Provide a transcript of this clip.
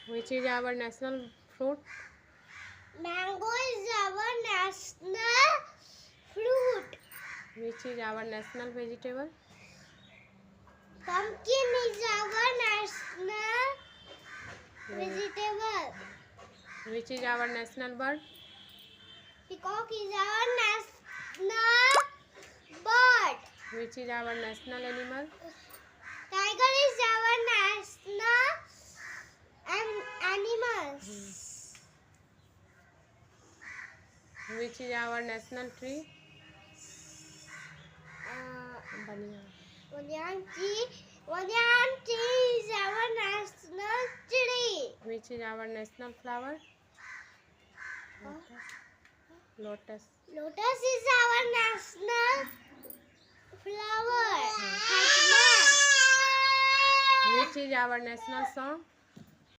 Which is our national fruit? Mango is our national fruit. Which is our national vegetable? Pumpkin is our national vegetable. Which is our national bird? Peacock is our national bird. Which is our national animal? Tiger is our national animal. Which is our national tree? Banyan tree is our national tree. Which is our national flower? Lotus. Lotus is our national flower. Which is our national song?